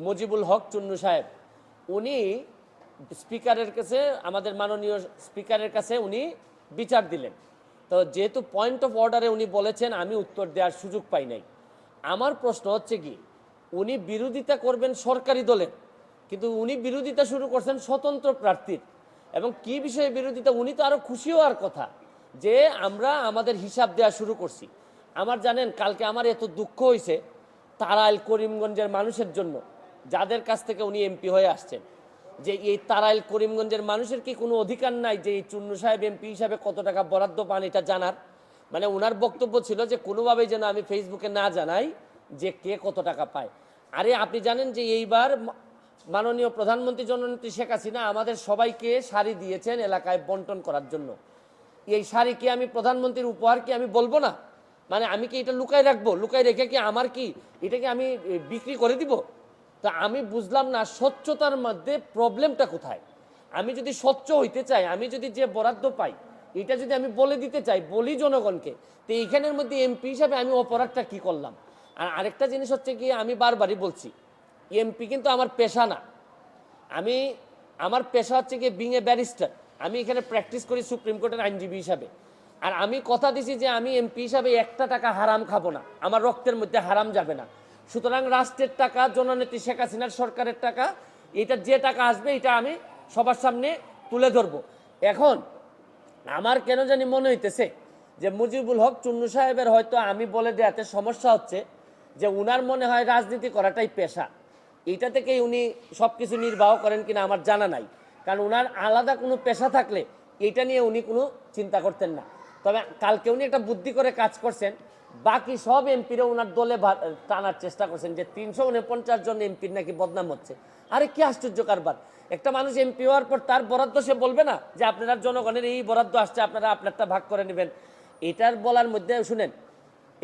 মুজিবুল হক চুন্নু সাহেব উনি স্পিকারের কাছে, আমাদের মাননীয় স্পিকারের কাছে উনি বিচার দিলেন। তো যেহেতু পয়েন্ট অফ অর্ডারে উনি বলেছেন, আমি উত্তর দেওয়ার সুযোগ পাই নাই। আমার প্রশ্ন হচ্ছে কি, উনি বিরোধিতা করবেন সরকারি দলের, কিন্তু উনি বিরোধিতা শুরু করছেন স্বতন্ত্র প্রার্থীর। এবং কি বিষয়ে বিরোধিতা, উনি তো আরও খুশি হওয়ার কথা যে আমরা আমাদের হিসাব দেওয়া শুরু করছি। আমার জানেন, কালকে আমার এত দুঃখ হয়েছে তারাইল করিমগঞ্জের মানুষের জন্য, যাদের কাছ থেকে উনি এমপি হয়ে আসছেন, যে এই তারাইল করিমগঞ্জের মানুষের কি কোনো অধিকার নাই যে এই চুন্নু সাহেব এমপি হিসাবে কত টাকা বরাদ্দ পান এটা জানার? মানে ওনার বক্তব্য ছিল যে কোনোভাবেই যেন আমি ফেসবুকে না জানাই যে কে কত টাকা পায়। আরে আপনি জানেন যে এইবার মাননীয় প্রধানমন্ত্রী জননেত্রী শেখ হাসিনা আমাদের সবাইকে শাড়ি দিয়েছেন এলাকায় বন্টন করার জন্য। এই শাড়ি কি আমি প্রধানমন্ত্রীর উপহার কি আমি বলবো না? মানে আমি কি এটা লুকাই রাখবো? লুকাই রেখে কি আমার কি এটাকে আমি বিক্রি করে দিব? তা আমি বুঝলাম না স্বচ্ছতার মধ্যে প্রবলেমটা কোথায়। আমি যদি স্বচ্ছ হইতে চাই, আমি যদি যে বরাদ্দ পাই এটা যদি আমি বলে দিতে চাই, বলি জনগণকে, তো এইখানের মধ্যে এমপি হিসাবে আমি অপরাধটা কি করলাম? আর আরেকটা জিনিস হচ্ছে কি, আমি বারবারই বলছি এমপি কিন্তু আমার পেশা না। আমার পেশা হচ্ছে কি বিং এ ব্যারিস্টার। আমি এখানে প্র্যাকটিস করি সুপ্রিম কোর্টের আইনজীবী হিসাবে। আর আমি কথা দিছি যে আমি এমপি হিসাবে একটা টাকা হারাম খাবো না, আমার রক্তের মধ্যে হারাম যাবে না। সুতরাং রাষ্ট্রের টাকা, জননেত্রী শেখ হাসিনার সরকারের টাকা, এটা যে টাকা আসবে এটা আমি সবার সামনে তুলে ধরবো। এখন আমার কেন জানি মনে হইতেছে যে মুজিবুল হক চুন্নু সাহেবের হয়তো আমি বলে দেওয়াতে সমস্যা হচ্ছে, যে উনার মনে হয় রাজনীতি করাটাই পেশা। এইটা থেকেই উনি সব কিছু নির্বাহ করেন কিনা আমার জানা নাই, কারণ উনার আলাদা কোনো পেশা থাকলে এইটা নিয়ে উনি কোনো চিন্তা করতেন না। তবে কালকে উনি একটা বুদ্ধি করে কাজ করছেন, বাকি সব এমপিরা ওনার দলে টানার চেষ্টা করছেন যে 349 জন এমপির নাকি বদনাম হচ্ছে। আরে কি আশ্চর্য কারবার! একটা মানুষ এমপি হওয়ার পর তার বরাদ্দ সে বলবে না যে আপনারা জনগণের এই বরাদ্দ আসছে, আপনারা আপনারটা ভাগ করে নেবেন? এটার বলার মধ্যে শুনেন,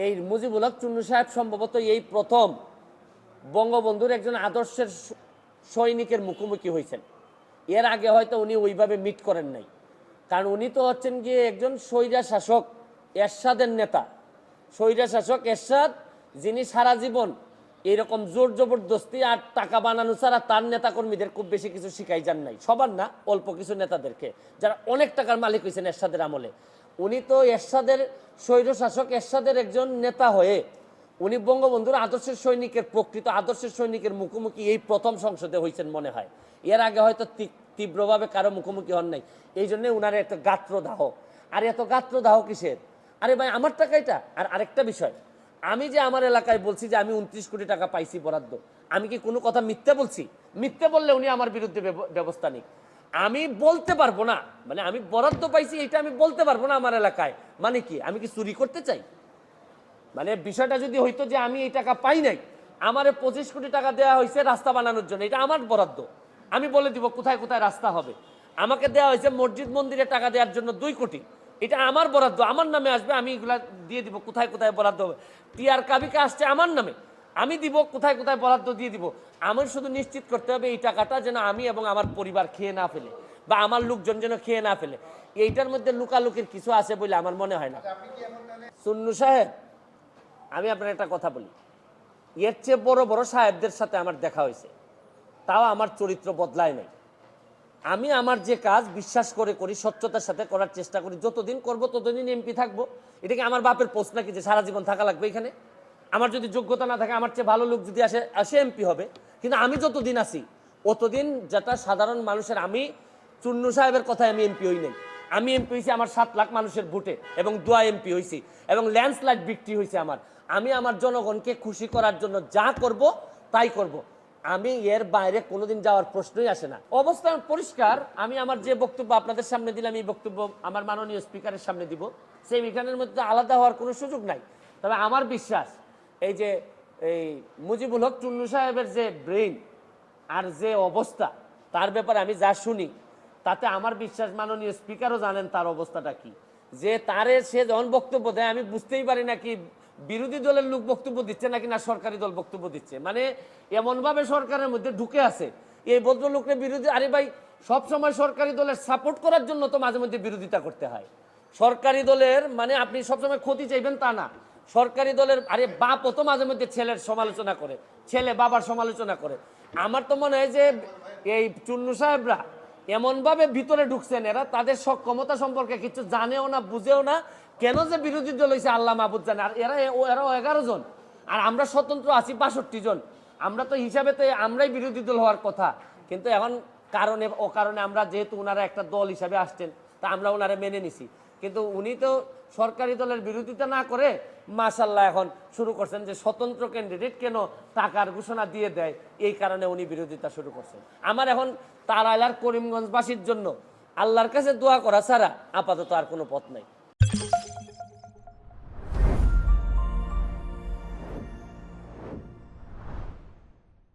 এই মুজিবুল হক চুন্নু সাহেব সম্ভবত এই প্রথম বঙ্গবন্ধুর একজন আদর্শের সৈনিকের মুখোমুখি হয়েছেন। এর আগে হয়তো উনি ওইভাবে মিট করেন নাই, কারণ উনি তো হচ্ছেন গিয়ে একজন স্বৈরা শাসক এরশাদের নেতা। স্বৈরা শাসক এরশাদ, যিনি সারা জীবন এইরকম জোর জবরদস্তি আর টাকা বানানো ছাড়া তার নেতাকর্মীদের খুব বেশি কিছু শিখাই যান নাই, সবার না, অল্প কিছু নেতাদেরকে, যারা অনেক টাকার মালিক হয়েছেন এরশাদের আমলে। উনি তো এরশাদের স্বৈর শাসক এরশাদের একজন নেতা হয়ে উনি বঙ্গবন্ধুর আদর্শের সৈনিকের, প্রকৃত আদর্শের সৈনিকের মুখোমুখি এই প্রথম সংসদে হয়েছেন মনে হয়। এর আগে হয়তো তীব্রভাবে কারো মুখোমুখি হন নাই, এই জন্যে উনার এত গাত্রদাহ। আর এত গাত্রদাহ কিসের? আরে ভাই আমার টাকা এটা। আর আরেকটা বিষয়, আমি যে আমার এলাকায় বলছি যে আমি 29 কোটি টাকা পাইছি বরাদ্দ, আমি কি কোনো কথা মিথ্যে বলছি? মিথ্যে বললে উনি আমার বিরুদ্ধে ব্যবস্থা নিক। আমি বলতে পারবো না, মানে আমি বরাদ্দ পাইছি এটা আমি বলতে পারবো না আমার এলাকায়, মানে কি আমি কি চুরি করতে চাই? মানে বিষয়টা যদি হইতো যে আমি এই টাকা পাই নাই, আমারে 25 কোটি টাকা দেওয়া হয়েছে রাস্তা বানানোর জন্য, এটা আমার বরাদ্দ, আমি বলে দিব কোথায় কোথায় রাস্তা হবে। আমাকে দেওয়া হয়েছে মসজিদ মন্দিরে টাকা দেওয়ার জন্য 2 কোটি, এটা আমার বরাদ্দ, আমার নামে আসবে, আমি এগুলা দিয়ে দিব কোথায় কোথায় বরাদ্দ হবে। টিআর কাবিকা আসছে আমার নামে, আমি দিব কোথায় কোথায় বরাদ্দ দিয়ে দিব। আমার শুধু নিশ্চিত করতে হবে এই টাকাটা যেন আমি এবং আমার পরিবার খেয়ে না ফেলে, বা আমার লোকজন যেন খেয়ে না ফেলে। এইটার মধ্যে লুকালুকির কিছু আছে বলে আমার মনে হয় না। চুন্নু সাহেব, আমি আপনার একটা কথা বলি, এর চেয়ে বড় বড় সাহেবদের সাথে আমার দেখা হয়েছে, তাও আমার চরিত্র বদলায় নাই। আমি আমার যে কাজ বিশ্বাস করে করি, স্বচ্ছতার সাথে করার চেষ্টা করি, যতদিন করব ততদিন এমপি থাকবো। এটা কি আমার বাপের পোস্ট নাকি যে সারা জীবন থাকা লাগবে এখানে? আমার যদি যোগ্যতা না থাকে, আমার চেয়ে ভালো লোক যদি আসে এমপি হবে। কিন্তু আমি যতদিন আছি অতদিন যেটা সাধারণ মানুষের, আমি চুন্নু সাহেবের কথায় আমি এমপি হই নাই। আমি এমপি হয়েছি আমার 7 লাখ মানুষের ভোটে এবং দোয়া এমপি হয়েছি, এবং ল্যান্ডস্লাইড বিক্রি হয়েছে আমার। আমি আমার জনগণকে খুশি করার জন্য যা করব তাই করব, আমি এর বাইরে কোনোদিন যাওয়ার প্রশ্নই আসে না। অবস্থান পরিষ্কার। আমি আমার যে বক্তব্য আপনাদের সামনে দিলাম, এই বক্তব্য আমার মাননীয় স্পিকারের সামনে দিব, সেই এখানের মধ্যে আলাদা হওয়ার কোনো সুযোগ নাই। তবে আমার বিশ্বাস এই যে এই মুজিবুল হক চুন্নু সাহেবের যে ব্রেইন আর যে অবস্থা, তার ব্যাপারে আমি যা শুনি তাতে আমার বিশ্বাস মাননীয় স্পিকারও জানেন তার অবস্থাটা কি। যে সে যখন বক্তব্য দেয় আমি বুঝতেই পারি না কি বিরোধী দলের লোক বক্তব্য দিচ্ছে নাকি না সরকারি দল বক্তব্য দিচ্ছে। মানে এমনভাবে সরকারের মধ্যে ঢুকে আছে এই ভদ্রলোককে বিরোধী। আরে ভাই, সবসময় সরকারি দলের সাপোর্ট করার জন্য তো মাঝে মধ্যে বিরোধিতা করতে হয়। সরকারি দলের মানে আপনি সবসময় ক্ষতি চাইবেন তা না, সরকারি দলের আরে বাপও তো মাঝে মধ্যে ছেলের সমালোচনা করে, ছেলে বাবার সমালোচনা করে। আমার তো মনে হয় যে এই চুন্নু সাহেবরা এমনভাবে ভিতরে ঢুকছেন, এরা তাদের সক্ষমতা সম্পর্কে কিছু জানেও না, বুঝেও না, কেন যে বিরোধী দল হয়েছে আল্লাহ মাহবুদ জানে। আর এরাও 11 জন, আর আমরা স্বতন্ত্র আছি 62 জন। আমরা তো হিসাবে তো আমরাই বিরোধী দল হওয়ার কথা, কিন্তু এখন কারণে কারণে আমরা যেহেতু ওনারা একটা দল হিসাবে আসছেন, তা আমরা ওনারা মেনে নিছি। কিন্তু উনি তো সরকারি দলের বিরোধিতা না করে মাশাল্লাহ এখন শুরু করছেন যে স্বতন্ত্র ক্যান্ডিডেট কেন টাকার ঘোষণা দিয়ে দেয়, এই কারণে উনি বিরোধিতা শুরু করছেন। আমার এখন তারাইল আর করিমগঞ্জবাসীর জন্য আল্লাহর কাছে দোয়া করা ছাড়া আপাতত আর কোনো পথ নাই।